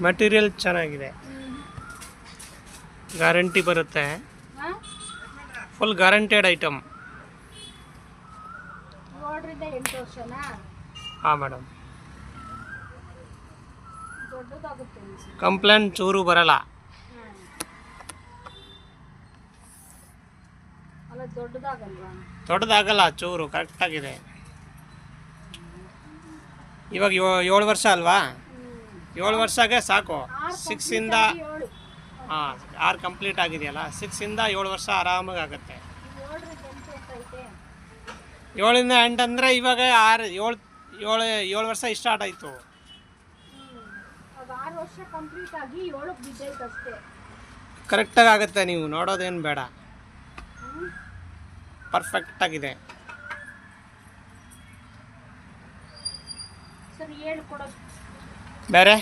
Material ಚೆನ್ನಾಗಿದೆ, guarantee ಬರುತ್ತೆ, full guaranteed item. 7ರಿಂದ 8 ವರ್ಷನಾ? ಹಾಂ ಮೇಡಮ್. ದೊಡ್ಡದಾಗುತ್ತೆ ಕಂಪ್ಲೇಂಟ್ ಚೂರು ಬರಲ್ಲ. ಅಲ್ಲ ದೊಡ್ಡದಾಗಲ್ವಾ? ದೊಡ್ಡದಾಗಲ್ಲ, ಚೂರು ಕರೆಕ್ಟಾಗಿದೆ. ಇವಾಗ 7 ವರ್ಷ ಅಲ್ವಾ? 7 ವರ್ಷಕ್ಕೆ ಸಾಕು. 6ಇಂದ 6 ಕಂಪ್ಲೀಟ್ ಆಗಿದೆಯಲ್ಲ, 6ಇಂದ 7 ವರ್ಷ ಆರಾಮಾಗಿ ಆಗುತ್ತೆ. 7ರಿಂದ 8 ಅಂದರೆ ಇವಾಗ 7 ವರ್ಷ ಸ್ಟಾರ್ಟ್ ಆಯಿತು. 6 ವರ್ಷ ಕಂಪ್ಲೀಟ್ ಆಗಿ 7ಕ್ಕೆ ಬಿದ್ದೈತೆ ಅಷ್ಟೇ. ಕರೆಕ್ಟಾಗಿ ಆಗುತ್ತೆ, ನೀವು ನೋಡೋದೇನು ಬೇಡ, ಪರ್ಫೆಕ್ಟಾಗಿದೆ. ಸರಿ ಹೇಳ್ಕೊಡೋದು ಬೇರೆ